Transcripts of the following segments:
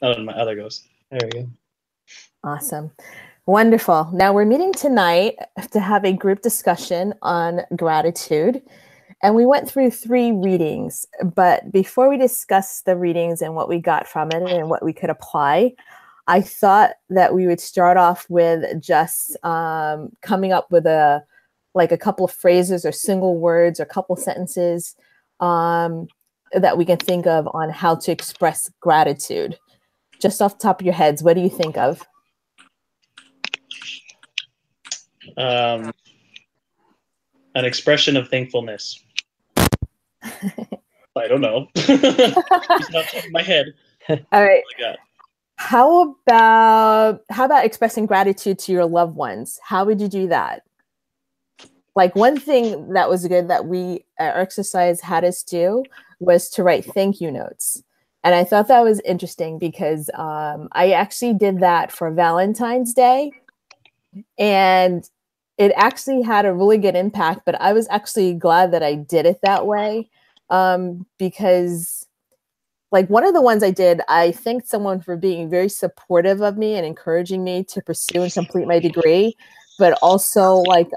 Oh, my other goes. There we go. Awesome. Wonderful. Now we're meeting tonight to have a group discussion on gratitude. And we went through 3 readings. But before we discuss the readings and what we got from it and what we could apply, I thought that we would start off with just coming up with a couple of phrases or single words or a couple sentences that we can think of on how to express gratitude. Just off the top of your heads, what do you think of? An expression of thankfulness. I don't know. It's not in my head. All right. How about expressing gratitude to your loved ones? How would you do that? Like, one thing that was good that our exercise had us do was to write thank you notes. And I thought that was interesting because I actually did that for Valentine's Day. And it actually had a really good impact, but I was actually glad that I did it that way because, like, one of the ones I did, I thanked someone for being very supportive of me and encouraging me to pursue and complete my degree, but also like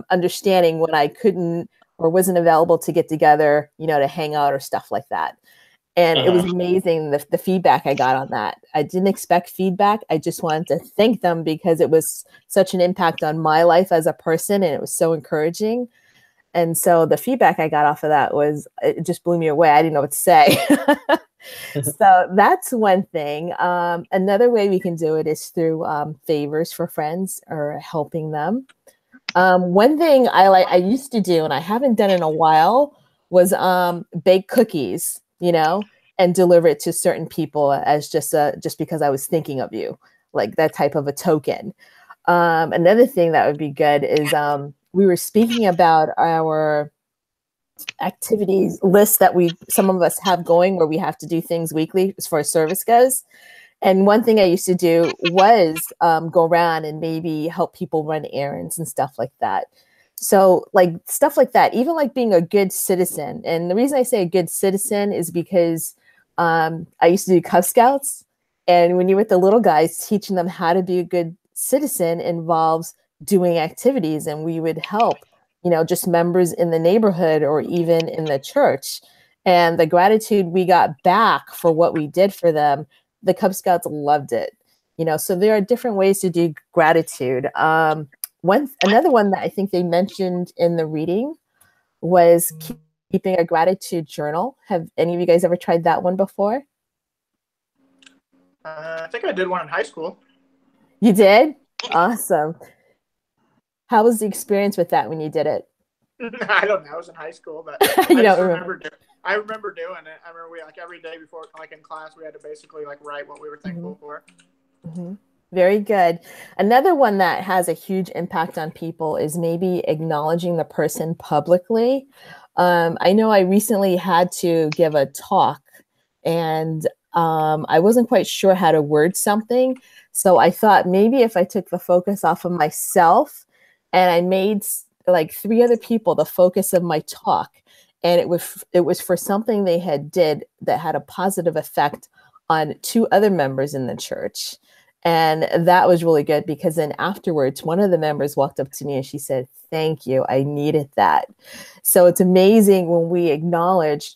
understanding when I couldn't or wasn't available to get together, to hang out or stuff like that. And it was amazing, the feedback I got on that. I didn't expect feedback. I just wanted to thank them because it was such an impact on my life as a person, and it was so encouraging. And so the feedback I got off of that it just blew me away. I didn't know what to say. So that's one thing. Another way we can do it is through favors for friends or helping them. One thing I used to do, and I haven't done in a while, was bake cookies, and deliver it to certain people as just because I was thinking of you, like that type of a token. Another thing that would be good is we were speaking about our activities list that some of us have going where we have to do things weekly as far as service goes. And one thing I used to do was go around and maybe help people run errands and stuff like that. So like stuff like that, even like being a good citizen. And the reason I say a good citizen is because I used to do Cub Scouts. And when you're with the little guys, teaching them how to be a good citizen involves doing activities. And we would help, just members in the neighborhood or even in the church. And the gratitude we got back for what we did for them, the Cub Scouts loved it. So there are different ways to do gratitude. Another one that I think they mentioned in the reading was keeping a gratitude journal. Have any of you guys ever tried that one before? I think I did one in high school. You did? Awesome. How was the experience with that when you did it? I don't know. I was in high school, but you don't remember. I remember doing it. I remember we every day before, in class, we had to basically write what we were thankful for. Mm-hmm. Very good. Another one that has a huge impact on people is maybe acknowledging the person publicly. I know I recently had to give a talk and I wasn't quite sure how to word something. So I thought maybe if I took the focus off of myself and I made like 3 other people the focus of my talk, and it was for something they did that had a positive effect on 2 other members in the church. And that was really good because then afterwards, one of the members walked up to me and she said, "Thank you. I needed that." So it's amazing when we acknowledge,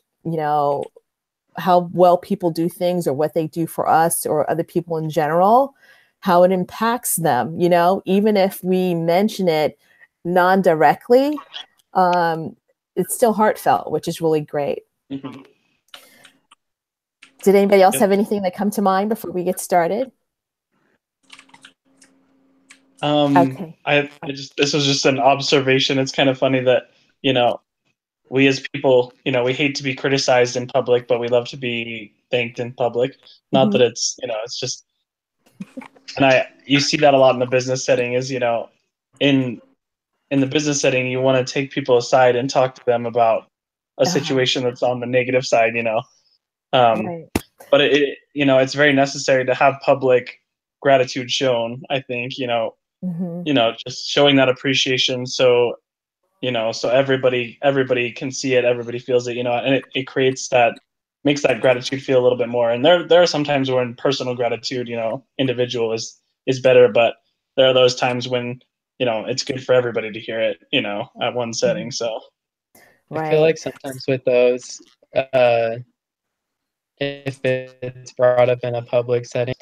how well people do things or what they do for us or other people in general, how it impacts them, even if we mention it non-directly, it's still heartfelt, which is really great. Mm-hmm. Did anybody else have anything that come to mind before we get started? Okay. This was just an observation. It's kind of funny that, we as people, we hate to be criticized in public, but we love to be thanked in public. Not that it's, it's just, and you see that a lot in the business setting is, in the business setting, you want to take people aside and talk to them about a situation that's on the negative side, Right. But it's very necessary to have public gratitude shown, I think, just showing that appreciation. So, so everybody can see it, everybody feels it, and it creates that makes that gratitude feel a little bit more. And there are some times when personal gratitude, you know, individual is better, but there are those times when, you know, it's good for everybody to hear it, you know, at one setting. So I feel like sometimes with those, if it's brought up in a public setting,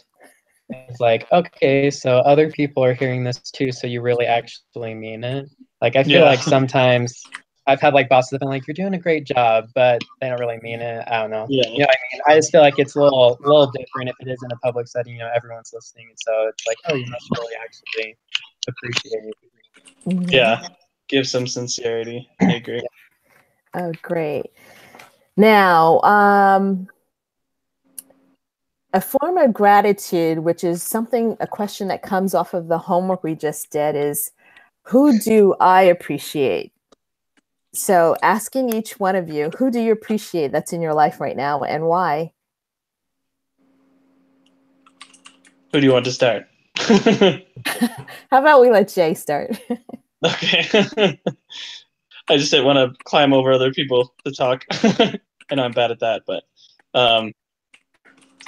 it's like, okay, so other people are hearing this too, so you really actually mean it. Like, I feel like sometimes I've had like bosses that have been like, you're doing a great job, but they don't really mean it. I don't know. Yeah. You know what I mean? I just feel like it's a little different if it is in a public setting, you know, everyone's listening. And so it's like, oh, you must really actually appreciate it. Yeah. Give some sincerity. I agree. Oh, great. Now, a form of gratitude, which is a question that comes off of the homework we just did, is who do I appreciate? So asking each one of you, who do you appreciate that's in your life right now and why? Who do you want to start? How about we let Jay start? Okay. I just didn't want to climb over other people to talk. I know I'm bad at that, but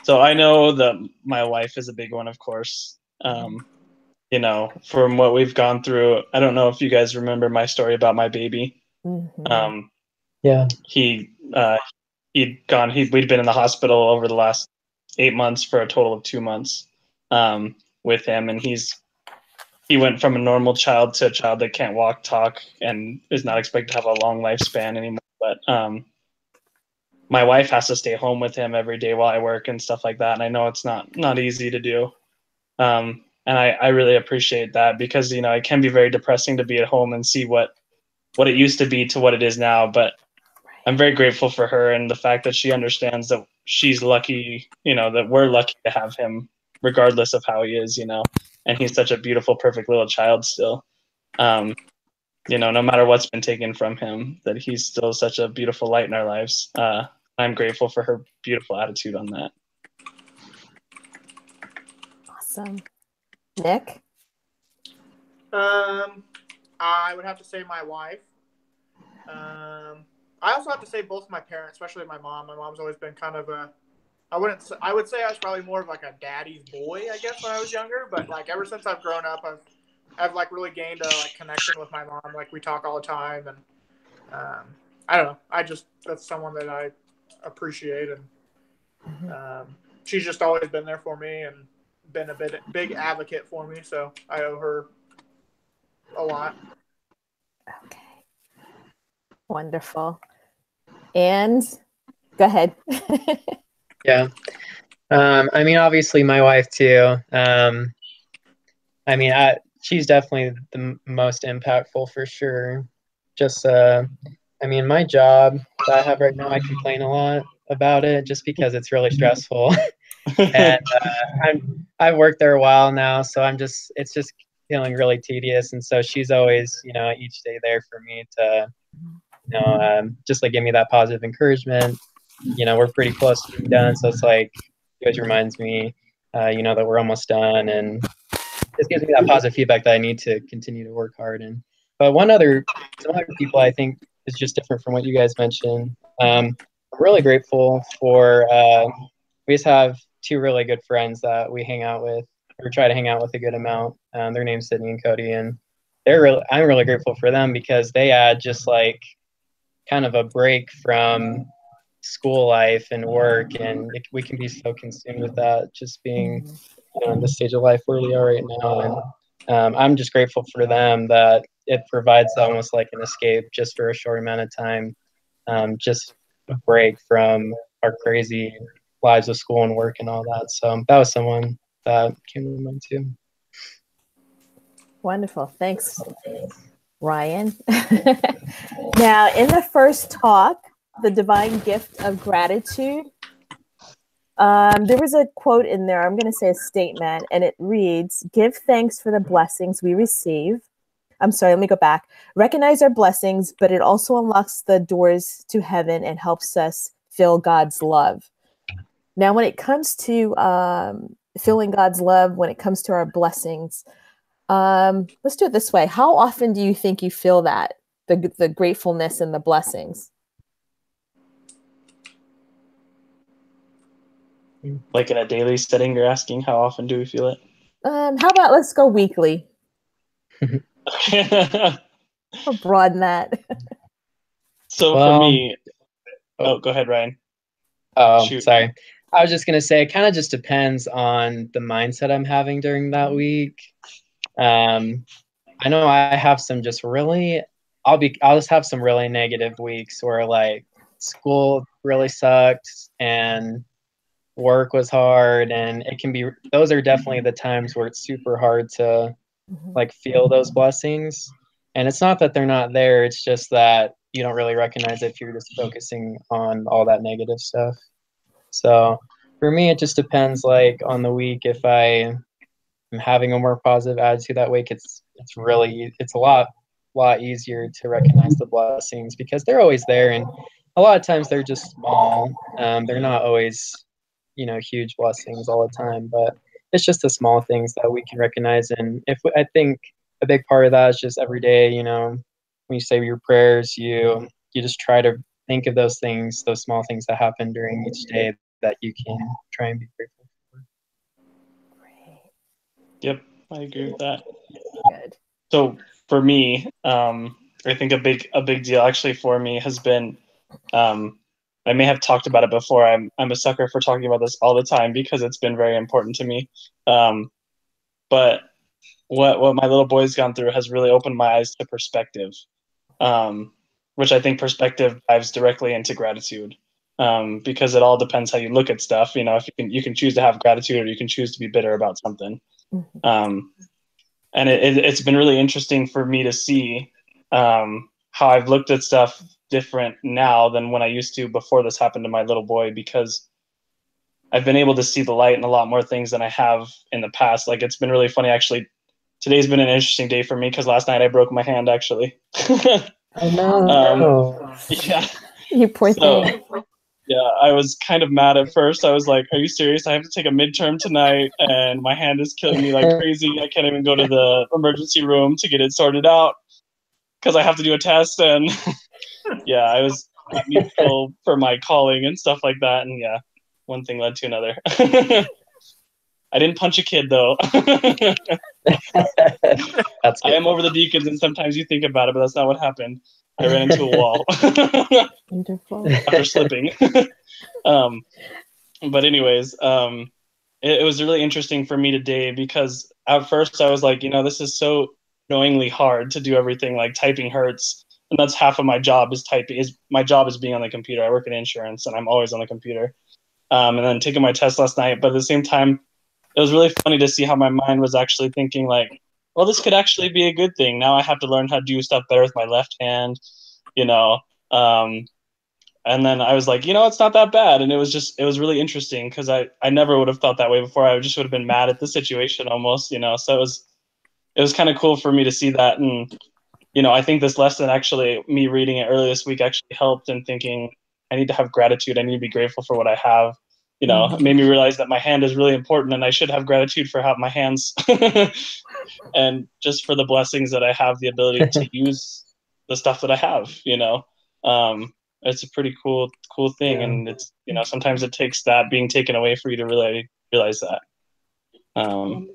so I know that my wife is a big one, of course. You know, from what we've gone through, I don't know if you guys remember my story about my baby. Yeah. We'd been in the hospital over the last 8 months for a total of 2 months with him, and he went from a normal child to a child that can't walk, talk, and is not expected to have a long lifespan anymore. But my wife has to stay home with him every day while I work and stuff like that, and I know it's not easy to do. And I really appreciate that because, you know, it can be very depressing to be at home and see what it used to be to what it is now. But I'm very grateful for her and the fact that she understands that she's lucky, you know, that we're lucky to have him regardless of how he is, you know, and he's such a beautiful, perfect little child still. You know, no matter what's been taken from him, that he's still such a beautiful light in our lives. I'm grateful for her beautiful attitude on that. Awesome. Nick? I would have to say my wife. I also have to say both my parents, especially my mom. My mom's always been kind of I would say I was probably more of like a daddy's boy, I guess, when I was younger. But like ever since I've grown up, I've like really gained a like connection with my mom. Like we talk all the time, and I don't know. That's someone that I appreciate, and she's just always been there for me and been a big advocate for me. So I owe her a lot. Okay. Wonderful. And go ahead. Yeah. I mean, obviously my wife too. I mean, she's definitely the most impactful for sure. Just, I mean, my job that I have right now, I complain a lot about it just because it's really stressful. And I've worked there a while now, so it's just feeling really tedious. And so she's always, you know, each day there for me to, you know, just like give me that positive encouragement. You know, we're pretty close to being done, so it's like it always reminds me, you know, that we're almost done, and just gives me that positive feedback that I need to continue to work hard. And but some other people I think is just different from what you guys mentioned. I'm really grateful for. We just have two really good friends that we hang out with, or try to hang out with a good amount. Their name's Sydney and Cody, and I'm really grateful for them because they add just like kind of a break from school life and work, and we can be so consumed with that, just being, you know, in the stage of life where we are right now. And I'm just grateful for them that it provides almost like an escape just for a short amount of time, just a break from our crazy lives of school and work and all that. So that was someone that came to mind too. Wonderful. Thanks, Ryan. Now, in the first talk, the divine gift of gratitude, there was a quote in there. I'm going to say a statement, and it reads, "Give thanks for the blessings we receive." I'm sorry, let me go back. "Recognize our blessings, but it also unlocks the doors to heaven and helps us feel God's love." Now, when it comes to feeling God's love, when it comes to our blessings, let's do it this way. How often do you think you feel that, the gratefulness and the blessings? Like in a daily setting, you're asking how often do we feel it? How about let's go weekly? Or broaden that. So for me, go ahead, Ryan. Oh, shoot. Sorry. I was just gonna say it kind of just depends on the mindset I'm having during that week. I know I have some just really I'll just have some really negative weeks where like school really sucked and work was hard, and it can be those are definitely the times where it's super hard to like feel those blessings. And it's not that they're not there, it's just that you don't really recognize it if you're just focusing on all that negative stuff. So for me, it just depends like on the week. If I am having a more positive attitude that week, it's a lot easier to recognize the blessings because they're always there, and a lot of times they're just small. They're not always, huge blessings all the time, but it's just the small things that we can recognize. And I think a big part of that is just every day, when you say your prayers, you just try to think of those things, those small things that happen during each day that you can try and be grateful for. Yep, I agree with that. Good. So for me, I think a big deal actually for me has been, I may have talked about it before. I'm a sucker for talking about this all the time because it's been very important to me. But what my little boy's gone through has really opened my eyes to perspective, which I think perspective dives directly into gratitude, because it all depends how you look at stuff. If you can choose to have gratitude or you can choose to be bitter about something. And it's been really interesting for me to see how I've looked at stuff different now than when I used to before this happened to my little boy, because I've been able to see the light in a lot more things than I have in the past. Like, it's been really funny, actually. Today's been an interesting day for me because last night I broke my hand, actually. Oh, no. Yeah. You poor thing. Yeah, I was kind of mad at first. I was like, are you serious? I have to take a midterm tonight and my hand is killing me like crazy. I can't even go to the emergency room to get it sorted out because I have to do a test. And yeah, I was neutral for my calling and stuff like that. And yeah, one thing led to another. I didn't punch a kid, though. That's good. I am over the deacons, and sometimes you think about it, but that's not what happened. I ran into a wall. Wonderful. After slipping. But anyways, it was really interesting for me today because at first I was like, this is so annoyingly hard to do everything. Like, typing hurts, and that's half of my job is typing. My job is being on the computer. I work in insurance, and I'm always on the computer. And then taking my test last night, but at the same time, it was really funny to see how my mind was actually thinking like, well, this could actually be a good thing. Now I have to learn how to do stuff better with my left hand, and then I was like, it's not that bad. And it was really interesting because I never would have thought that way before. I just would have been mad at the situation almost, so it was kind of cool for me to see that. And, I think this lesson, actually, me reading it earlier this week, actually helped in thinking I need to have gratitude. I need to be grateful for what I have. It made me realize that my hand is really important and I should have gratitude for my hands and just for the blessings that I have the ability to use the stuff that I have, it's a pretty cool thing. Yeah. And it's, sometimes it takes that being taken away for you to really realize that. I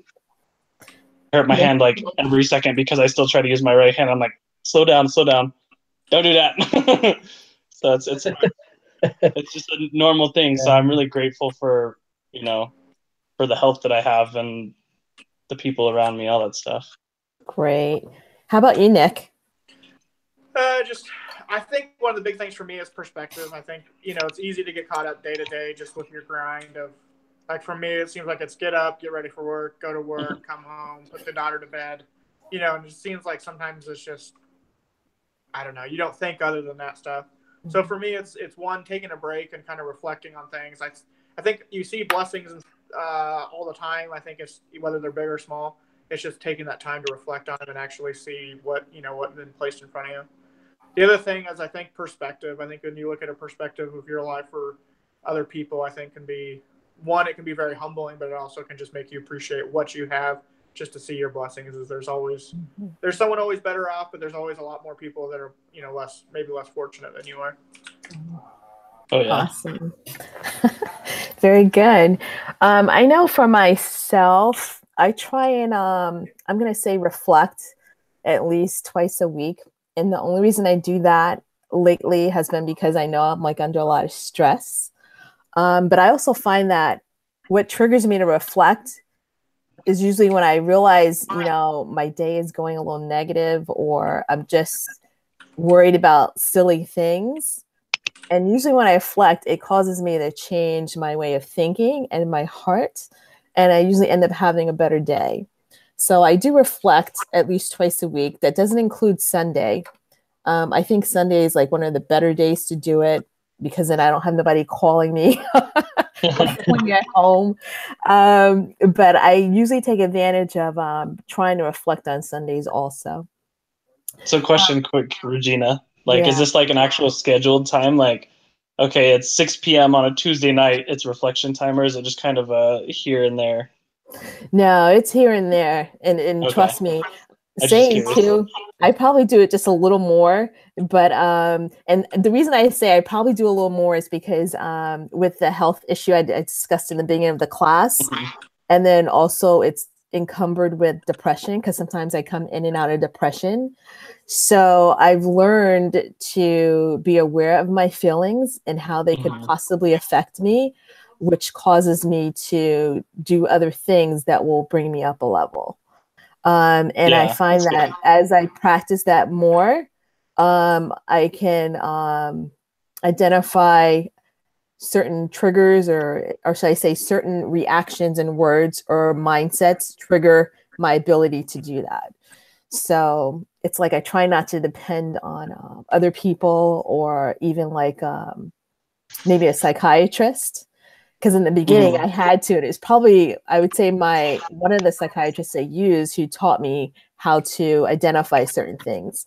hurt my hand like every second because I still try to use my right hand. I'm like, slow down, don't do that. So it's just a normal thing. Yeah. So I'm really grateful for, for the help that I have and the people around me, all that stuff. Great. How about you, Nick? I think one of the big things for me is perspective. I think, it's easy to get caught up day to day just with your grind of, like, for me, it seems like it's get up, get ready for work, go to work, come home, put the daughter to bed, and it seems like sometimes it's just, I don't know, you don't think other than that stuff. So for me, it's one, taking a break and kind of reflecting on things. I think you see blessings all the time. I think it's whether they're big or small. It's just taking that time to reflect on them and actually see what's been placed in front of you. The other thing is, I think, perspective. I think when you look at a perspective of your life or other people, I think it can be very humbling, but it also can just make you appreciate what you have just to see your blessings. There's someone always better off, but there's always a lot more people that are, maybe less fortunate than you are. Oh yeah. Awesome. Very good. I know for myself, I try and I'm gonna say reflect at least twice a week. And the only reason I do that lately has been because I know I'm like under a lot of stress. But I also find that what triggers me to reflect is usually when I realize, you know, my day is going a little negative or I'm just worried about silly things. And usually when I reflect, it causes me to change my way of thinking and my heart. And I usually end up having a better day. So I do reflect at least twice a week. That doesn't include Sunday. I think Sunday is like one of the better days to do it because then I don't have nobody calling me when you're at home. But I usually take advantage of trying to reflect on Sundays also. So question quick, Regina. Like, Yeah. is this like an actual scheduled time? Like, okay, it's 6 p.m. on a Tuesday night, it's reflection time, or is it just kind of here and there? No, it's here and there. And Okay. trust me, I'm just saying curious. too, I probably do it just a little more. But and the reason I say I probably do a little more is because with the health issue I discussed in the beginning of the class, and then also it's encumbered with depression because sometimes I come in and out of depression. So I've learned to be aware of my feelings and how they could possibly affect me, which causes me to do other things that will bring me up a level. And Yeah, I find that as I practice that more, I can identify certain triggers or should I say certain reactions and words or mindsets trigger my ability to do that. So it's like I try not to depend on other people or even like maybe a psychiatrist. Because in the beginning I had to, and it's probably, I would say one of the psychiatrists I used who taught me how to identify certain things.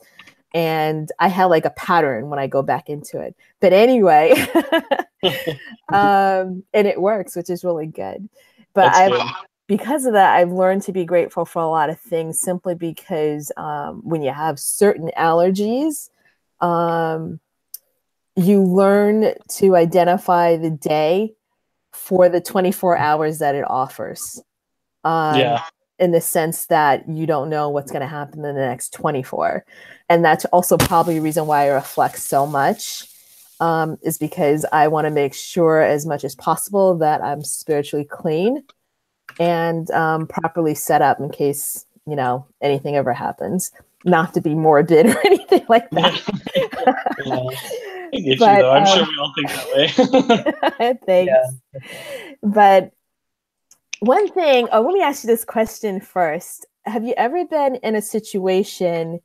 And I had like a pattern when I go back into it. But anyway, and it works, which is really good. But because of that, I've learned to be grateful for a lot of things simply because when you have certain allergies, you learn to identify the day for the 24 hours that it offers. In the sense that you don't know what's going to happen in the next 24. And that's also probably a reason why I reflect so much, is because I want to make sure as much as possible that I'm spiritually clean and properly set up in case, you know, anything ever happens. Not to be morbid or anything like that. I get you, though. I'm sure we all think that way. Thanks. Yeah. But one thing, let me ask you this question first. Have you ever been in a situation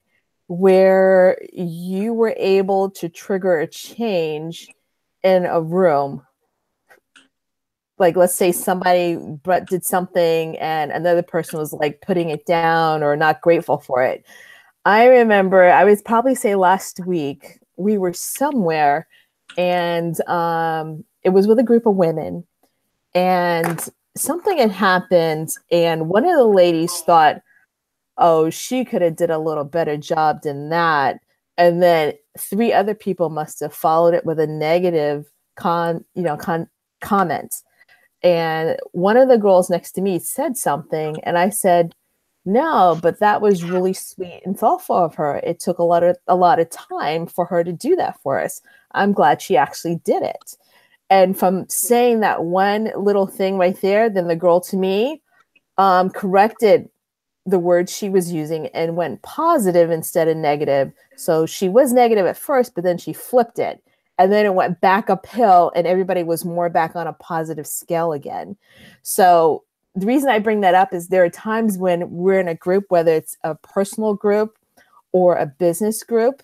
where you were able to trigger a change in a room? Like, let's say somebody did something and another person was like putting it down or not grateful for it. I remember, I would probably say last week, we were somewhere and it was with a group of women and something had happened and one of the ladies thought, oh, she could have did a little better job than that. And then 3 other people must have followed it with a negative comment. And one of the girls next to me said something and I said, no, but that was really sweet and thoughtful of her. It took a lot of time for her to do that for us. I'm glad she actually did it. And from saying that one little thing right there, then the girl to me corrected the words she was using and went positive instead of negative. So she was negative at first, but then she flipped it. And then it went back uphill and everybody was more back on a positive scale again. So the reason I bring that up is there are times when we're in a group, whether it's a personal group or a business group,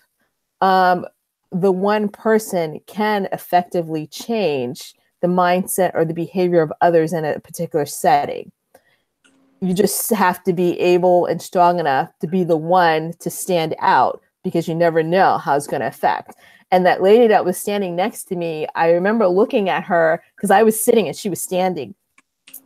the one person can effectively change the mindset or the behavior of others in a particular setting. You just have to be able and strong enough to be the one to stand out because you never know how it's going to affect. And that lady that was standing next to me, I remember looking at her because I was sitting and she was standing.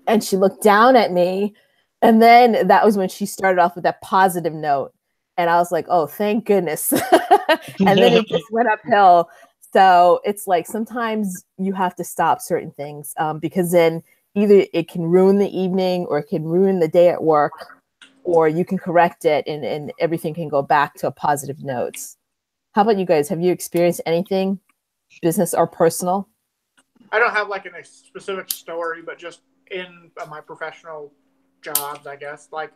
And she looked down at me. And then that was when she started off with that positive note. And I was like, oh, thank goodness. And then it just went uphill. So it's like sometimes you have to stop certain things because then either it can ruin the evening or it can ruin the day at work, or you can correct it and everything can go back to a positive notes. How about you guys? Have you experienced anything, business or personal? I don't have like a specific story, but just in my professional jobs, I guess. Like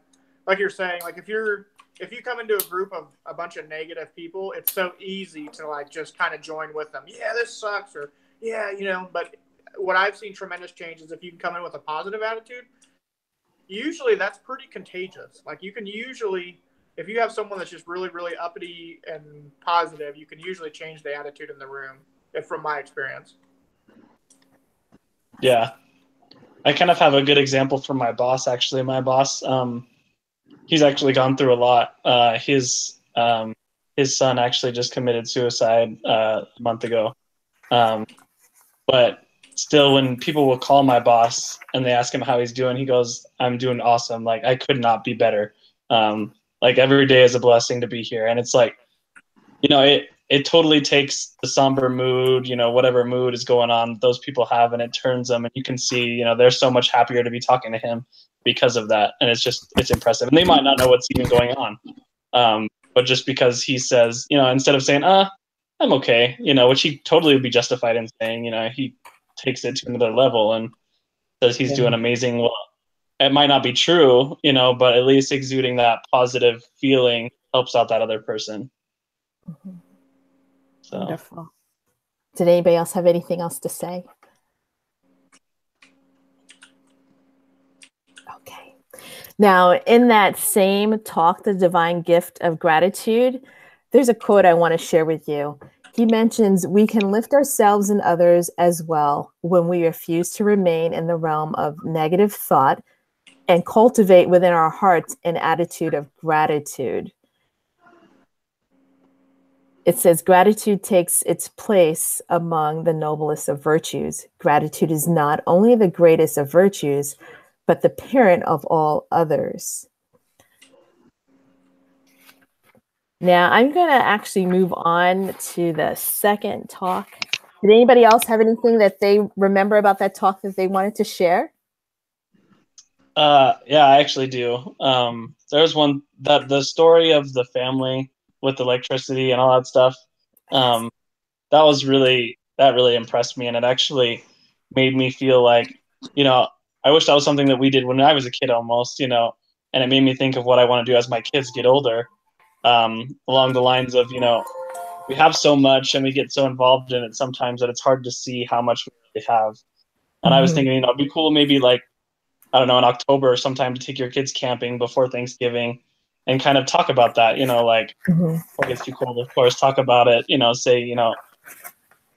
you're saying, like if you come into a group of a bunch of negative people, it's so easy to like just kind of join with them. Yeah, this sucks, or yeah, you know. But what I've seen tremendous change is if you can come in with a positive attitude, usually that's pretty contagious. Like you can usually, if you have someone that's just really, really uppity and positive, you can usually change the attitude in the room, from my experience. Yeah. I kind of have a good example from my boss, actually. My boss, he's actually gone through a lot. His son actually just committed suicide a month ago. But still, when people will call my boss and they ask him how he's doing, he goes, "I'm doing awesome. Like, I could not be better. Like, every day is a blessing to be here." And it's like, you know, it totally takes the somber mood, you know, whatever mood is going on, those people have, and it turns them, and you can see, you know, they're so much happier to be talking to him because of that. And it's impressive. And they might not know what's even going on. But just because he says, you know, instead of saying, I'm okay, you know, which he totally would be justified in saying, you know, he takes it to another level and says he's doing amazing. Well, it might not be true, you know, but at least exuding that positive feeling helps out that other person. Mm-hmm. So. Wonderful. Did anybody else have anything else to say? Okay. Now, in that same talk, The Divine Gift of Gratitude, there's a quote I want to share with you. He mentions, "We can lift ourselves and others as well when we refuse to remain in the realm of negative thought and cultivate within our hearts an attitude of gratitude." It says, "Gratitude takes its place among the noblest of virtues. Gratitude is not only the greatest of virtues, but the parent of all others." Now, I'm going to actually move on to the second talk. Did anybody else have anything that they remember about that talk that they wanted to share? Yeah, I actually do. There's one that the story of the family with electricity and all that stuff. That really impressed me, and it actually made me feel like, you know, I wish that was something that we did when I was a kid almost, you know, and it made me think of what I want to do as my kids get older, along the lines of, you know, we have so much and we get so involved in it sometimes that it's hard to see how much we really have. And I was thinking, you know, it'd be cool maybe like, I don't know, in October or sometime to take your kids camping before Thanksgiving and kind of talk about that, you know, like, before it gets too cold, of course, talk about it, you know, say, you know,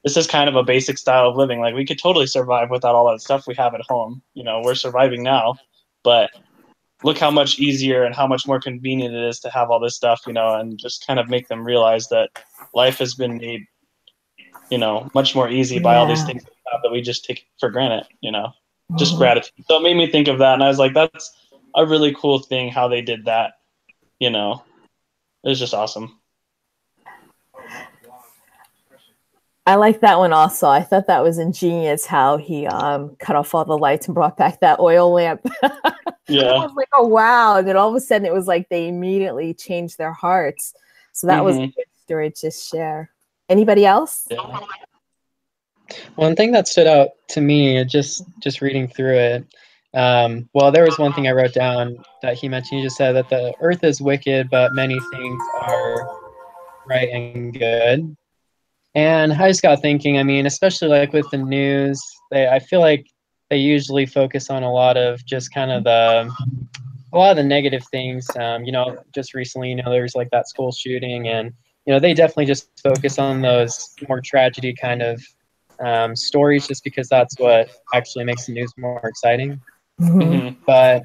this is kind of a basic style of living. Like, we could totally survive without all that stuff we have at home. You know, we're surviving now, but look how much easier and how much more convenient it is to have all this stuff, you know, and just kind of make them realize that life has been made, you know, much more easy by all these things that we just take for granted, you know, just gratitude. So it made me think of that. And I was like, that's a really cool thing how they did that, you know, it was just awesome. I like that one also. I thought that was ingenious how he cut off all the lights and brought back that oil lamp. Yeah. I was like, oh, wow. And then all of a sudden it was like they immediately changed their hearts. So that was a good story to share. Anybody else? Yeah. One thing that stood out to me, just reading through it, well, there was one thing I wrote down that he mentioned. He just said that the earth is wicked, but many things are right and good. And I just got thinking, I mean, especially like with the news, I feel like they usually focus on a lot of just kind of a lot of the negative things. You know, just recently, you know, there's like that school shooting, and you know, they definitely just focus on those more tragedy kind of stories, just because that's what actually makes the news more exciting. But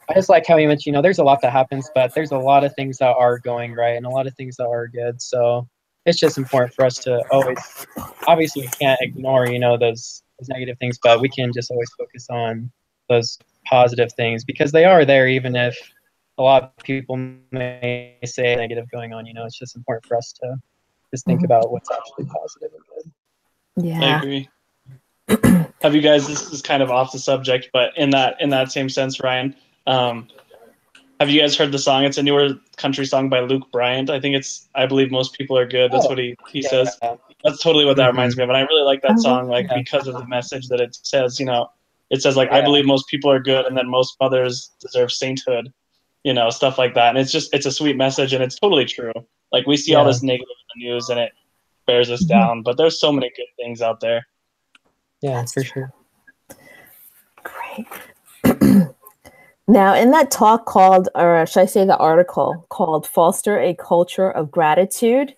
I just like how you mentioned, you know, there's a lot that happens, but there's a lot of things that are going right and a lot of things that are good. So it's just important for us to always, obviously we can't ignore, you know, those negative things, but we can just always focus on those positive things because they are there, even if a lot of people may say negative going on. You know, it's just important for us to just think about what's actually positive and good. Yeah, I agree. Have you guys? This is kind of off the subject, but in that same sense, Ryan, have you guys heard the song? It's a newer country song by Luke Bryant. I believe most people are good. That's what he says. That's totally what that reminds me of. And I really like that song, like because of the message that it says. It says like, I believe most people are good, and then most mothers deserve sainthood. Stuff like that. And it's a sweet message, and it's totally true. Like we see all this negative in the news, and it bears us down. But there's so many good things out there. Yeah, that's for sure. Great. Now, in that talk called, or should I say the article called Foster a Culture of Gratitude,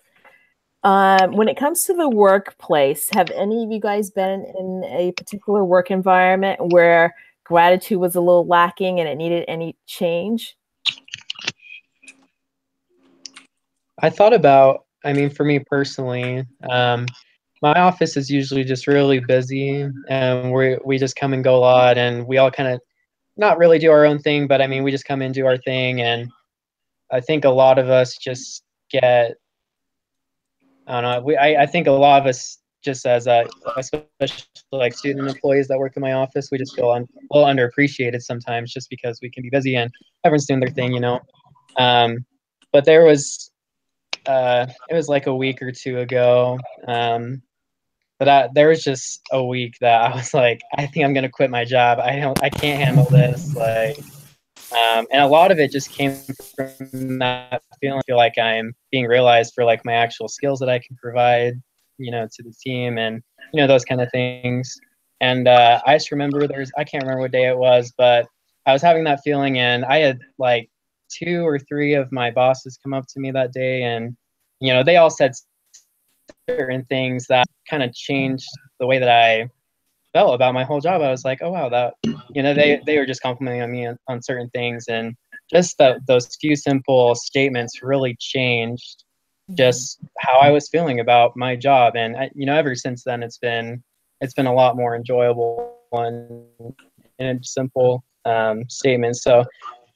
when it comes to the workplace, have any of you guys been in a particular work environment where gratitude was a little lacking and it needed any change? I thought about, for me personally, my office is usually just really busy, and we just come and go a lot, and we all kind of not really do our own thing, but we just come and do our thing. And I think a lot of us just get, I don't know, I think a lot of us just as especially like student employees that work in my office, we just feel a little underappreciated sometimes just because we can be busy and everyone's doing their thing, but there was, it was like a week or two ago, but there was just a week that I was like, I think I'm gonna quit my job. I can't handle this. And a lot of it just came from that feeling. I feel like I'm being realized for like my actual skills that I can provide, to the team, and those kind of things. And I just remember I can't remember what day it was, but I was having that feeling, and I had like 2 or 3 of my bosses come up to me that day, and they all said certain things that kind of changed the way that I felt about my whole job. I was like, oh wow, that they were just complimenting me on certain things, and just those few simple statements really changed just how I was feeling about my job. And ever since then, it's been a lot more enjoyable and simple statements. So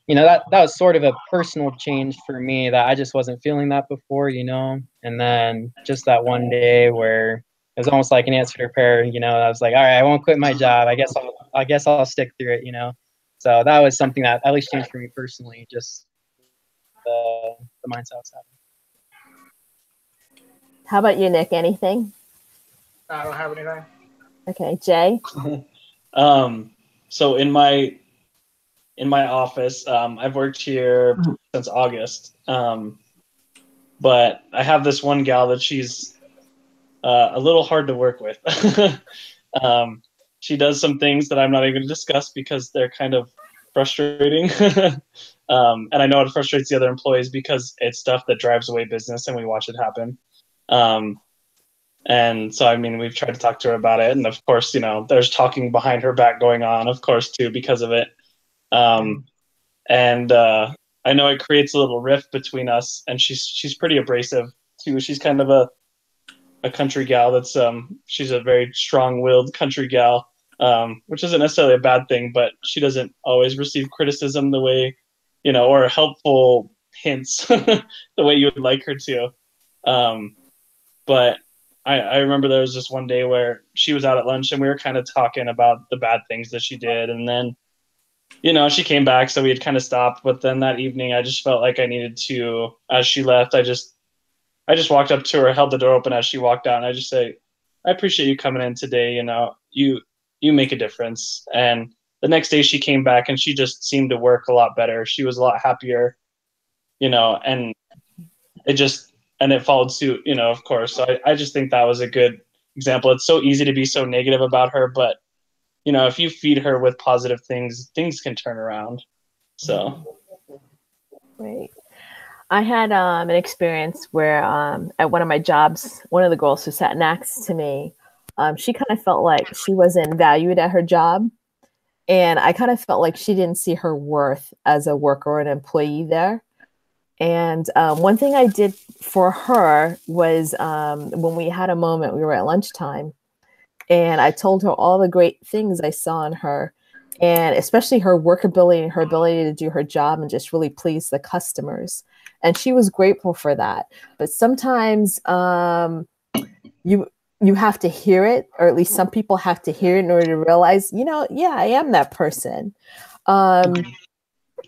that was sort of a personal change for me, that I just wasn't feeling that before, and then just that one day where it was almost like an answer to prayer, I was like, all right, I won't quit my job. I guess I'll stick through it, So that was something that at least changed for me personally, just the mindset I was having. How about you, Nick? Anything? I don't have anything. Okay, Jay? So in my office, I've worked here since August, but I have this one gal that she's a little hard to work with. She does some things that I'm not even going to discuss because they're kind of frustrating. And I know it frustrates the other employees because it's stuff that drives away business and we watch it happen. And so, we've tried to talk to her about it. And of course, there's talking behind her back going on, of course, too, because of it. And I know it creates a little rift between us, and she's pretty abrasive too. She's kind of a country gal that's she's a very strong-willed country gal, which isn't necessarily a bad thing, but she doesn't always receive criticism the way, or helpful hints the way you would like her to. But I remember there was just one day where she was out at lunch and we were kind of talking about the bad things that she did, and then she came back, so we had kind of stopped. But then that evening, I just felt like I needed to, as she left, I just walked up to her, held the door open as she walked out, and I just say, I appreciate you coming in today. You make a difference. And the next day she came back and she just seemed to work a lot better. She was a lot happier, and it followed suit, of course. So I just think that was a good example. It's so easy to be so negative about her, but if you feed her with positive things, things can turn around. So. Great. I had an experience where at one of my jobs, one of the girls who sat next to me, she kind of felt like she wasn't valued at her job. And I kind of felt like she didn't see her worth as a worker or an employee there. And one thing I did for her was when we had a moment, we were at lunchtime, and I told her all the great things I saw in her, and especially her workability and her ability to do her job and just really please the customers. and she was grateful for that. But sometimes you have to hear it, or at least some people have to hear it in order to realize, yeah, I am that person.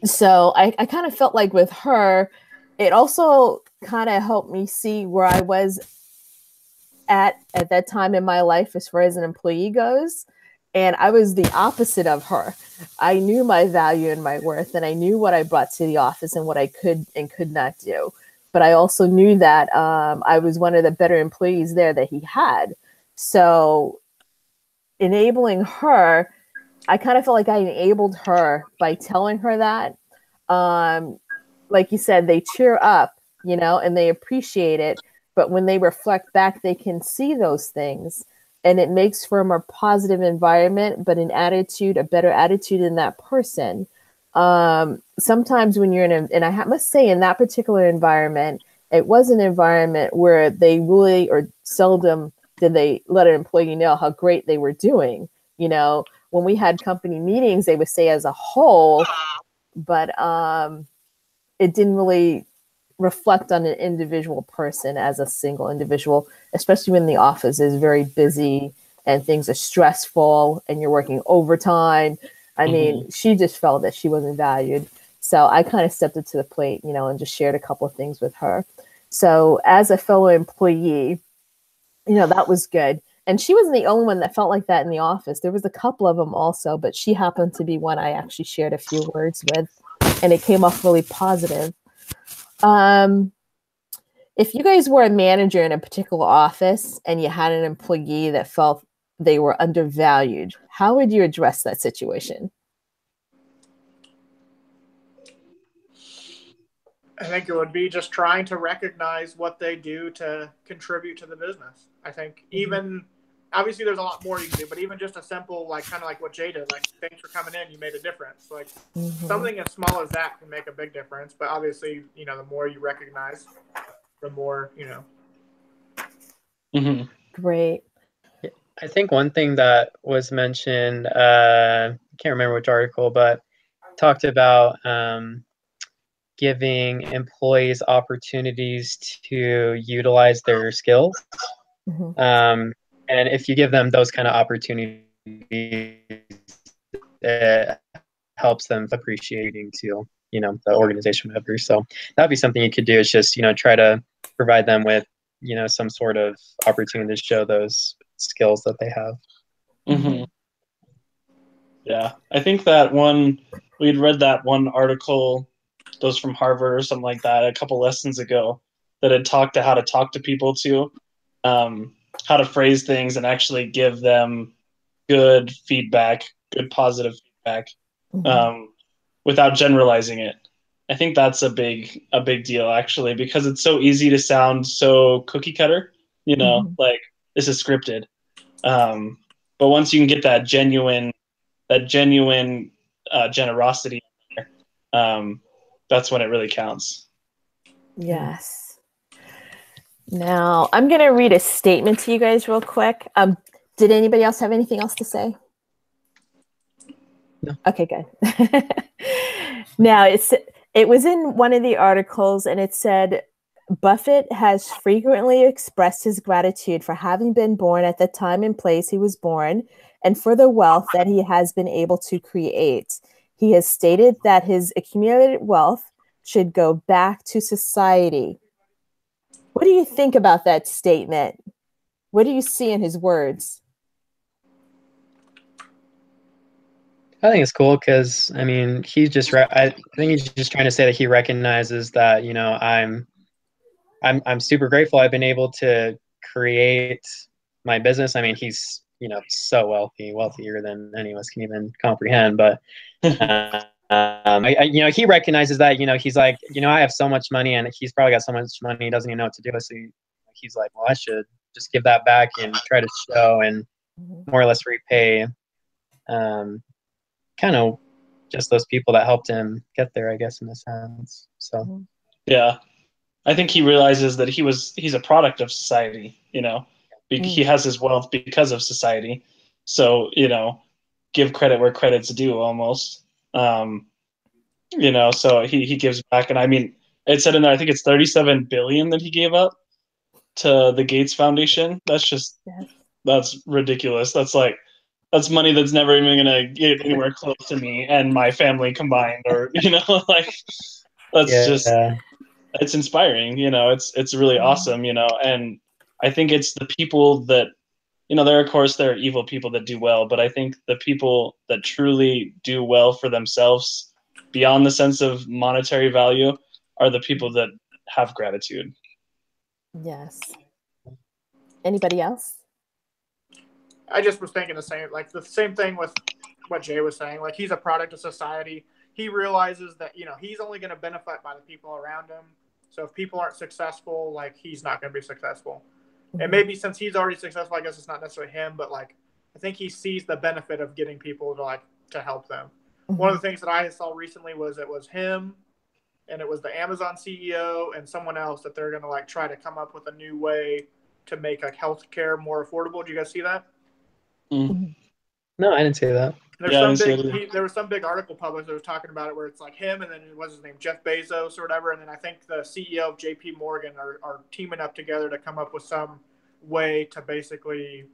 So I kind of felt like with her, it also kind of helped me see where I was at that time in my life as far as an employee goes. And I was the opposite of her. I knew my value and my worth, and I knew what I brought to the office and what I could and could not do. But I also knew that I was one of the better employees there that he had. So enabling her, I kind of felt like I enabled her by telling her that. Like you said, they cheer up, and they appreciate it. But when they reflect back, they can see those things. And it makes for a more positive environment, but a better attitude in that person. Sometimes when you're and I must say in that particular environment, it was an environment where they really, or seldom did they let an employee know how great they were doing. When we had company meetings, they would say as a whole, but it didn't really reflect on an individual person as a single individual, especially when the office is very busy and things are stressful and you're working overtime. I mean, she just felt that she wasn't valued. So I kind of stepped up to the plate, and just shared a couple of things with her. So as a fellow employee, that was good. And she wasn't the only one that felt like that in the office. There was a couple of them also, but she happened to be one I actually shared a few words with, and it came off really positive. If you guys were a manager in a particular office and you had an employee that felt they were undervalued, how would you address that situation? I think it would be just trying to recognize what they do to contribute to the business. I think even, obviously there's a lot more you can do, but even just a simple, kind of like what Jay did, thanks for coming in, you made a difference. Something as small as that can make a big difference. But obviously, the more you recognize, the more, Great. I think one thing that was mentioned, I can't remember which article, but talked about giving employees opportunities to utilize their skills. And if you give them those kind of opportunities, it helps them appreciating to, the organization, whatever. So that'd be something you could do, is just, try to provide them with, some sort of opportunity to show those skills that they have. Yeah, I think that we'd read that one article, those from Harvard or something like that, a couple lessons ago, that had talked to how to talk to people too, how to phrase things and actually give them good feedback, good positive feedback, without generalizing it. I think that's a big deal, actually, because it's so easy to sound so cookie cutter, like this is scripted. But once you can get that genuine generosity, that's when it really counts. Yes. Now I'm going to read a statement to you guys real quick. Did anybody else have anything else to say? No. Okay, good. Now it was in one of the articles, and it said, Buffett has frequently expressed his gratitude for having been born at the time and place he was born, and for the wealth that he has been able to create. He has stated that his accumulated wealth should go back to society. What do you think about that statement? What do you see in his words? I think it's cool because, I mean, I think he's just trying to say that he recognizes that, I'm super grateful I've been able to create my business. I mean, he's, so wealthier than any of us can even comprehend. But, he recognizes that, he's like, I have so much money, and he's probably got so much money he doesn't even know what to do with. So he's like, well, I should just give that back and try to show and more or less repay kind of just those people that helped him get there, I guess, in a sense. So yeah, I think he realizes that he's a product of society. He has his wealth because of society. So give credit where credit's due, almost. So he gives back, and I mean, it said in there, I think it's 37 billion that he gave up to the Gates Foundation. That's just that's ridiculous. That's money that's never even gonna get anywhere close to me and my family combined, or like that's just it's inspiring. It's really awesome. And I think it's the people that there are evil people that do well, but I think the people that truly do well for themselves beyond the sense of monetary value are the people that have gratitude. Yes. Anybody else? I just was thinking the same thing with what Jay was saying. Like, he's a product of society. He realizes that, he's only going to benefit by the people around him. So if people aren't successful, like, he's not going to be successful. Mm-hmm. And maybe since he's already successful, I guess it's not necessarily him, but like, I think he sees the benefit of getting people to help them. Mm-hmm. One of the things that I saw recently was it was him and it was the Amazon CEO and someone else that they're going to like try to come up with a new way to make like healthcare more affordable. Do you guys see that? Mm-hmm. No, I didn't see that. There was some big article published that was talking about it where it's like him and then what's his name, Jeff Bezos or whatever, and then I think the CEO of JP Morgan are teaming up together to come up with some way to basically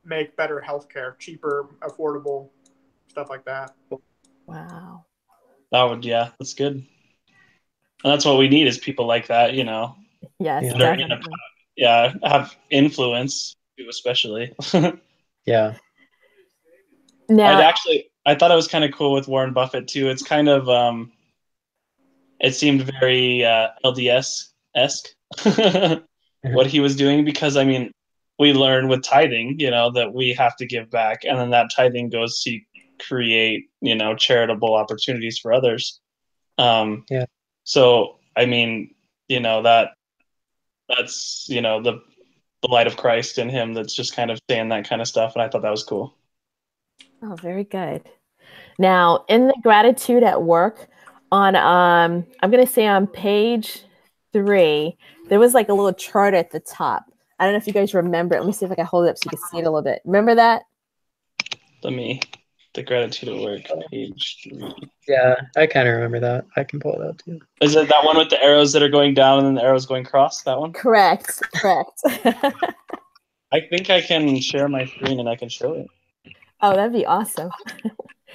make better healthcare, cheaper, affordable, stuff like that. Wow. That's good. And that's what we need is people like that, Yes, definitely. Have influence too, especially. Yeah. Now, I thought it was kind of cool with Warren Buffett too. It's kind of it seemed very LDS-esque what he was doing, because I mean, we learn with tithing, that we have to give back, and then that tithing goes to create, charitable opportunities for others. So I mean, that's the light of Christ in him that's just kind of saying that kind of stuff, and I thought that was cool. Oh, very good. Now, in the gratitude at work, on I'm going to say on page 3, there was like a little chart at the top. I don't know if you guys remember it. Let me see if I can hold it up so you can see it a little bit. Remember that? The gratitude at work, page 3. Yeah, I kind of remember that. I can pull it up too. Is it that one with the arrows that are going down and then the arrows going across? That one? Correct. I think I can share my screen and I can show it. Oh, that'd be awesome.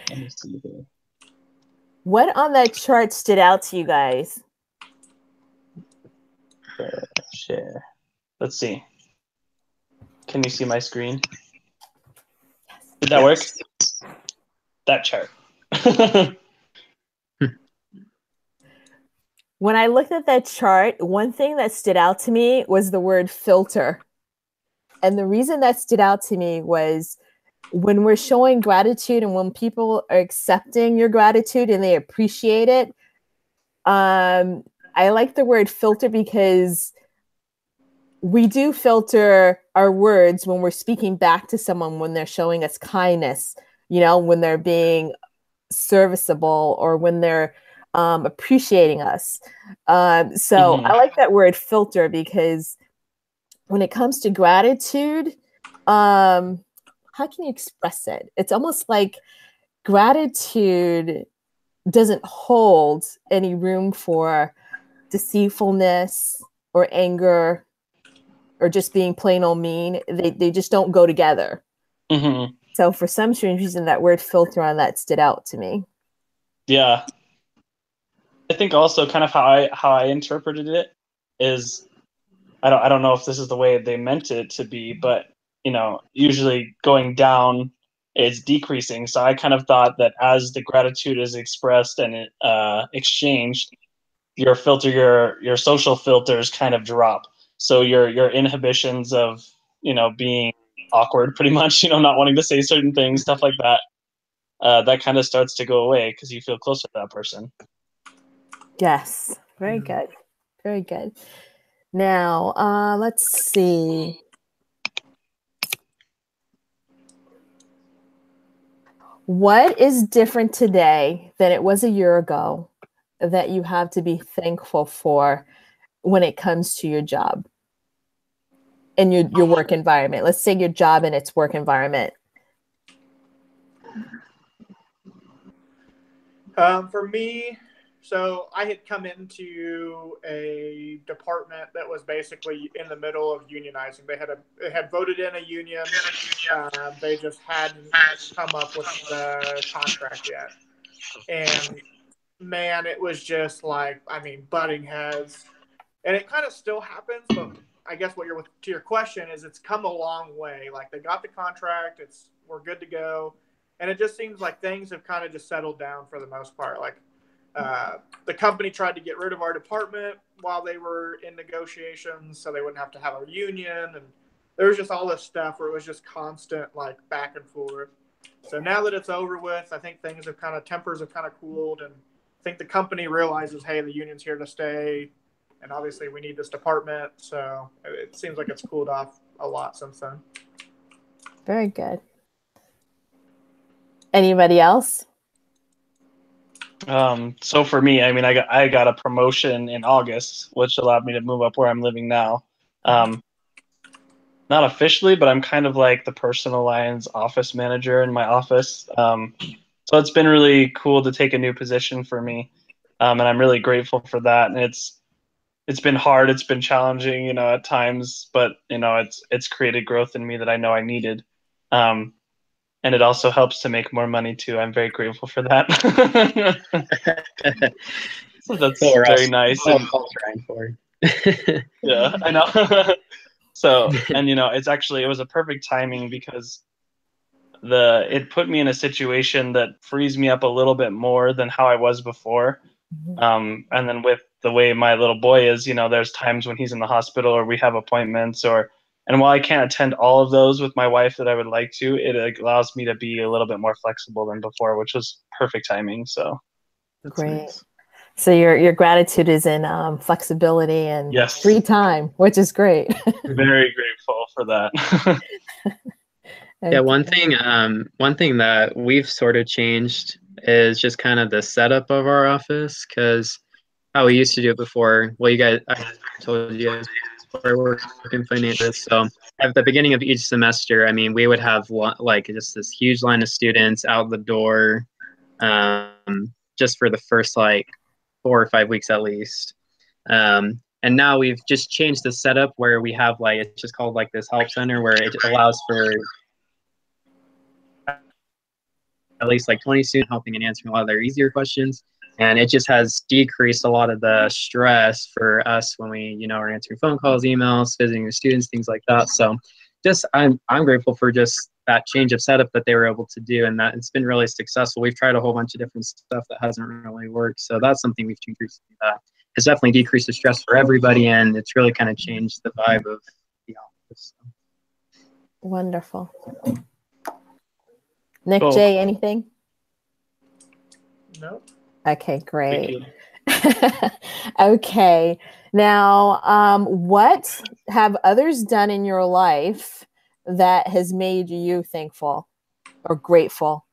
Let me see here. What on that chart stood out to you guys? Share. Let's see. Can you see my screen? Did that work? That chart. When I looked at that chart, one thing that stood out to me was the word filter. And the reason that stood out to me was when we're showing gratitude and when people are accepting your gratitude and they appreciate it, I like the word filter because we do filter our words when we're speaking back to someone, when they're showing us kindness, when they're being serviceable or when they're appreciating us. So I like that word filter because when it comes to gratitude, how can you express it? It's almost like gratitude doesn't hold any room for deceitfulness or anger or just being plain old mean. They just don't go together. Mm-hmm. So for some strange reason, that word filter on that stood out to me. Yeah. I think also kind of how I interpreted it is, I don't know if this is the way they meant it to be, but usually going down is decreasing. So I kind of thought that as the gratitude is expressed and exchanged, your social filters kind of drop. So your inhibitions of being awkward, pretty much, not wanting to say certain things, stuff like that, that kind of starts to go away because you feel closer to that person. Yes, very good, very good. Now let's see. What is different today than it was a year ago that you have to be thankful for when it comes to your job and your work environment? Let's say your job and its work environment. For me, So I had come into a department that was basically in the middle of unionizing. They had voted in a union. They just hadn't come up with the contract yet. And man, it was just like, I mean, butting heads. And it kind of still happens, but I guess to your question is it's come a long way. Like they got the contract, we're good to go. And it just seems like things have kind of just settled down for the most part. Like the company tried to get rid of our department while they were in negotiations so they wouldn't have to have a union. And there was just all this stuff where it was just constant like back and forth. So now that it's over with, I think tempers have kind of cooled, and I think the company realizes, hey, the union's here to stay, and obviously we need this department. So it seems like it's cooled off a lot since then. Very good. Anybody else? So for me, I mean, I got a promotion in August, which allowed me to move up where I'm living now. Not officially, but I'm kind of like the personal lines office manager in my office. So it's been really cool to take a new position for me. And I'm really grateful for that. And it's been hard. It's been challenging, at times, but it's created growth in me that I know I needed. And it also helps to make more money too. I'm very grateful for that. So that's very nice. And trying for. Yeah, I know. So, and it was a perfect timing because it put me in a situation that frees me up a little bit more than how I was before. And then with the way my little boy is, there's times when he's in the hospital or we have appointments and while I can't attend all of those with my wife that I would like to, it allows me to be a little bit more flexible than before, which was perfect timing. So that's great. Nice. So your gratitude is in flexibility and free time, which is great. Very grateful for that. Okay. Yeah, one thing that we've sort of changed is just kind of the setup of our office, because how we used to do it before. Well, I told you guys we're working finances. So at the beginning of each semester, I mean, we would have like just this huge line of students out the door, just for the first like 4 or 5 weeks at least. And now we've just changed the setup where we have like, it's just called like this help center where it allows for at least like 20 students helping and answering a lot of their easier questions. And it just has decreased a lot of the stress for us when we, are answering phone calls, emails, visiting the students, things like that. So just, I'm grateful for just that change of setup that they were able to do, and that it's been really successful. We've tried a whole bunch of different stuff that hasn't really worked. So that's something we've changed recently that has definitely decreased the stress for everybody. And it's really kind of changed the vibe of the office. So. Wonderful. Nick, cool. Jay, anything? No. Okay, great. Okay. Now, what have others done in your life that has made you thankful or grateful?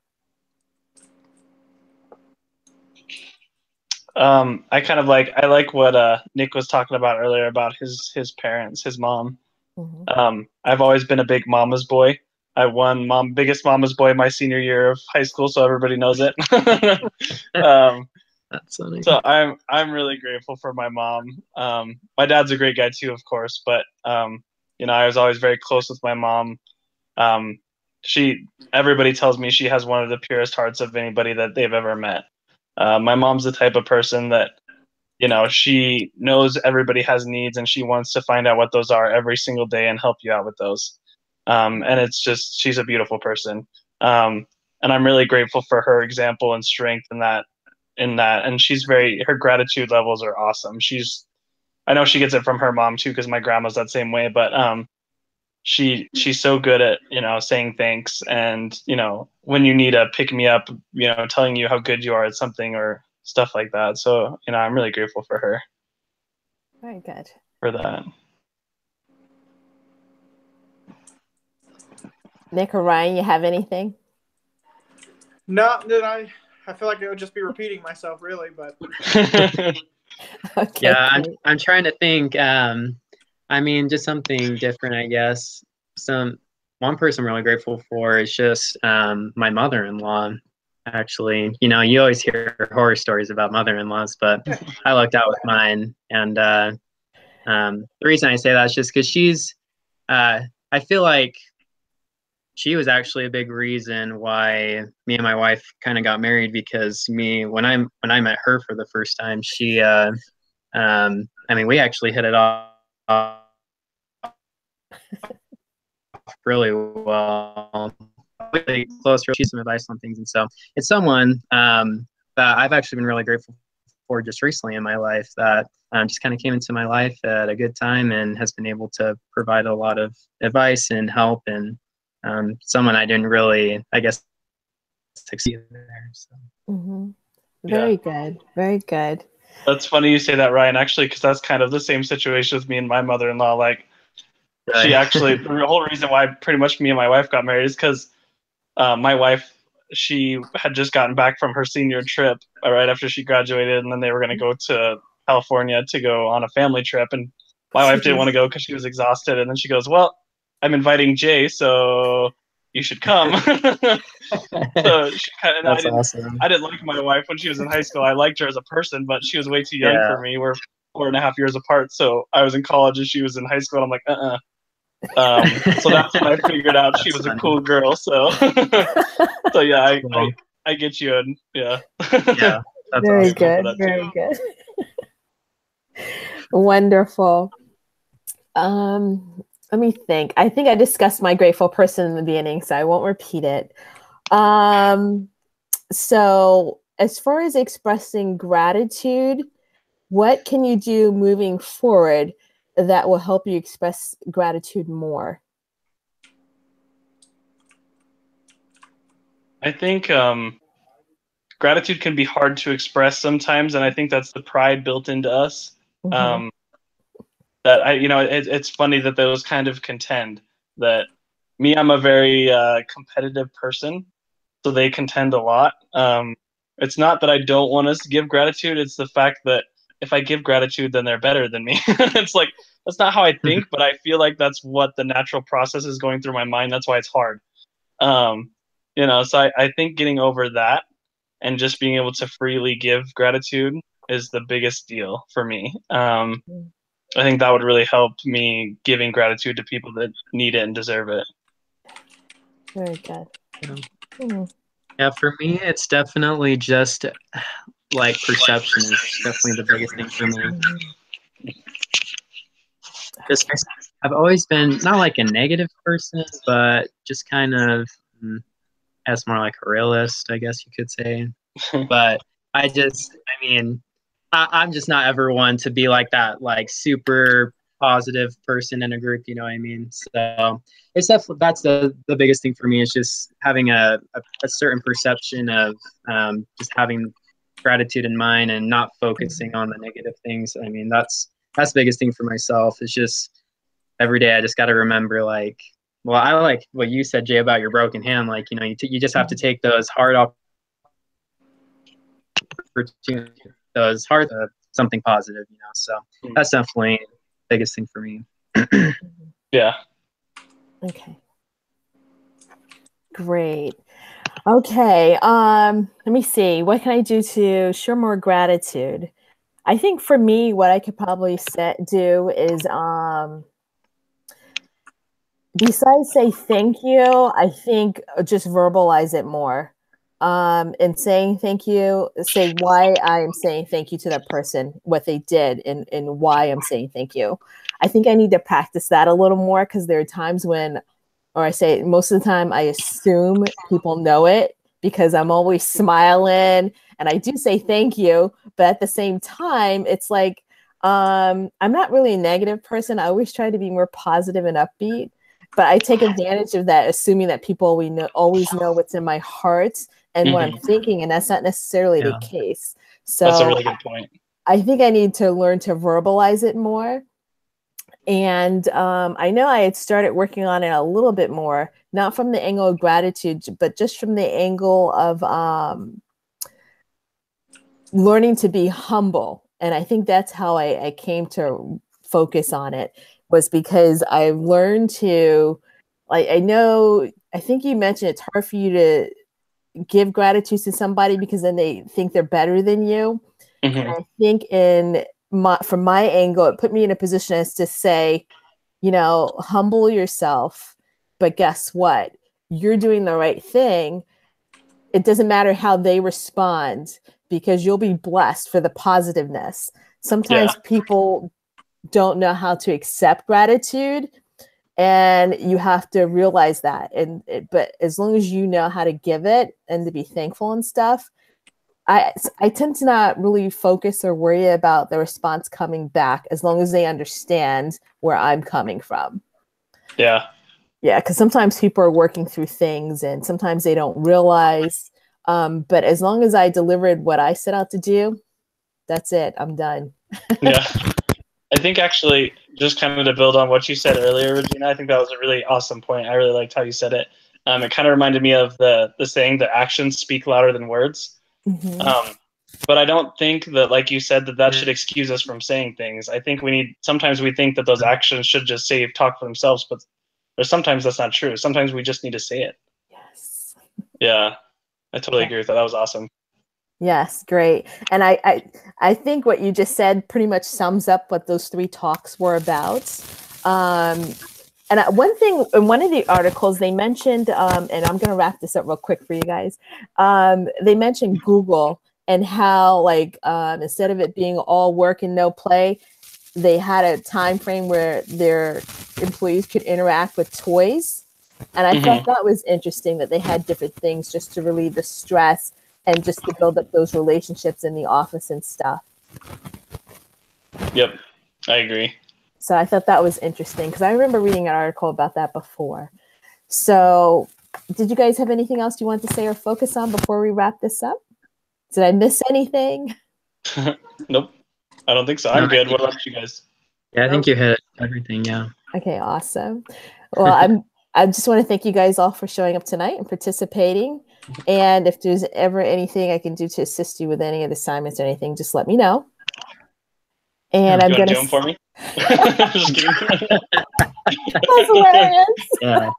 I like what Nick was talking about earlier about his parents, his mom. Mm-hmm. I've always been a big mama's boy. I won biggest mama's boy my senior year of high school, so everybody knows it. That's funny. So I'm really grateful for my mom. My dad's a great guy too, of course, but I was always very close with my mom. Everybody tells me she has one of the purest hearts of anybody that they've ever met. My mom's the type of person that, she knows everybody has needs and she wants to find out what those are every single day and help you out with those. And it's just, she's a beautiful person. And I'm really grateful for her example and strength in that. And her gratitude levels are awesome. I know she gets it from her mom too, because my grandma's that same way, but she's so good at, saying thanks and, when you need a pick me up, telling you how good you are at something or stuff like that. So, I'm really grateful for her. Very good. For that. Nick or Ryan, you have anything? No, that I feel like it would just be repeating myself, really, but. Okay, yeah, I'm trying to think. Just something different, I guess. One person I'm really grateful for is just my mother-in-law. actually. You know, you always hear horror stories about mother-in-laws, but I lucked out with mine. And the reason I say that is just because she's, I feel like she was actually a big reason why me and my wife kind of got married, because when I met her for the first time, she, I mean, we actually hit it off really well. Really close. She's some advice on things, and so it's someone that I've actually been really grateful for just recently in my life, that just kind of came into my life at a good time and has been able to provide a lot of advice and help, and someone I didn't really, I guess, succeed there. So. Mm-hmm. Very good. Very good. That's funny you say that, Ryan, actually, because that's kind of the same situation with me and my mother-in-law. Like, right. She actually, the whole reason why pretty much me and my wife got married is because my wife, she had just gotten back from her senior trip right after she graduated, and then they were going to go to California to go on a family trip. And my wife didn't want to go because she was exhausted. And then she goes, "Well, I'm inviting Jay, so you should come." So she kind of, I didn't like my wife when she was in high school. I liked her as a person, but she was way too young for me. We're 4.5 years apart. So I was in college and she was in high school. And I'm like, so that's when I figured out she was a cool girl. So, so yeah, I get you. And yeah. Yeah. That's very good. Very good. Wonderful. Let me think. I think I discussed my grateful person in the beginning, so I won't repeat it. So as far as expressing gratitude, what can you do moving forward that will help you express gratitude more? I think gratitude can be hard to express sometimes, and I think that's the pride built into us. Mm-hmm. That it's funny that those kind of contend. That me, I'm a very competitive person, so they contend a lot. It's not that I don't want us to give gratitude; it's the fact that if I give gratitude, then they're better than me. It's like, that's not how I think, but I feel like that's what the natural process is going through my mind. That's why it's hard. So I think getting over that and just being able to freely give gratitude is the biggest deal for me. I think that would really help me giving gratitude to people that need it and deserve it. Very good. Yeah, for me, it's definitely just like perception is definitely the biggest thing for me. Just, I've always been not like a negative person, but just kind of as more like a realist, I guess you could say. But I'm just not ever one to be like that, like super positive person in a group, you know what I mean? So it's definitely, that's the biggest thing for me, is just having a certain perception of just having gratitude in mind and not focusing on the negative things. I mean, that's the biggest thing for myself. It's just every day I just got to remember, like, well, I like what you said, Jay, about your broken hand. Like, you just have to take those hard opportunities, those hard, something positive, so that's definitely the biggest thing for me. Yeah. Okay. Great. Okay. Let me see. What can I do to show more gratitude? I think for me, what I could probably do is, besides say thank you, I think just verbalize it more. And saying thank you, say why I'm saying thank you to that person, what they did, and why I'm saying thank you. I think I need to practice that a little more, because there are times when, or I say most of the time, I assume people know it because I'm always smiling and I do say thank you. But at the same time, it's like, I'm not really a negative person. I always try to be more positive and upbeat, but I take advantage of that, assuming that people always know what's in my heart and what I'm thinking, and that's not necessarily the case. So that's a really good point. I think I need to learn to verbalize it more. And I know I had started working on it a little bit more, not from the angle of gratitude, but just from the angle of learning to be humble. And I think that's how I came to focus on it, was because I learned to, like, I think you mentioned it's hard for you to give gratitude to somebody because then they think they're better than you. Mm-hmm. And I think from my angle, it put me in a position as to say, you know, humble yourself, but guess what? You're doing the right thing. It doesn't matter how they respond because you'll be blessed for the positiveness. Sometimes people don't know how to accept gratitude, and you have to realize that. But as long as you know how to give it and to be thankful and stuff, I tend to not really focus or worry about the response coming back as long as they understand where I'm coming from. Yeah. Yeah, because sometimes people are working through things and sometimes they don't realize. But as long as I delivered what I set out to do, that's it. I'm done. Yeah. I think actually, just kind of to build on what you said earlier, Regina, I think that was a really awesome point. I really liked how you said it. It kind of reminded me of the saying that actions speak louder than words. Mm-hmm. But I don't think that, like you said, that should excuse us from saying things. I think sometimes we think that those actions should just talk for themselves, but sometimes that's not true. Sometimes we just need to say it. Yes. Yeah, I totally agree with that. That was awesome. Yes, great. And I think what you just said pretty much sums up what those 3 talks were about. And one thing in one of the articles they mentioned, and I'm going to wrap this up real quick for you guys. They mentioned Google and how instead of it being all work and no play, they had a time frame where their employees could interact with toys. And I thought that was interesting that they had different things just to relieve the stress and just to build up those relationships in the office and stuff. Yep, I agree. So I thought that was interesting because I remember reading an article about that before. So did you guys have anything else you want to say or focus on before we wrap this up? Did I miss anything? Nope, I don't think so. I'm good. What about you guys? Yeah, I think you hit everything. Yeah. Okay, awesome. Well, I just want to thank you guys all for showing up tonight and participating. And if there's ever anything I can do to assist you with any of the assignments or anything, just let me know. And I'm going to do them for me. Just kidding. That's hilarious. Yeah.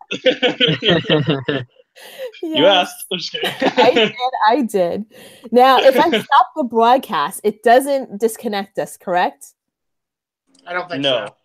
You asked. I'm just kidding. I did. Now, if I stop the broadcast, it doesn't disconnect us, correct? I don't think no. so.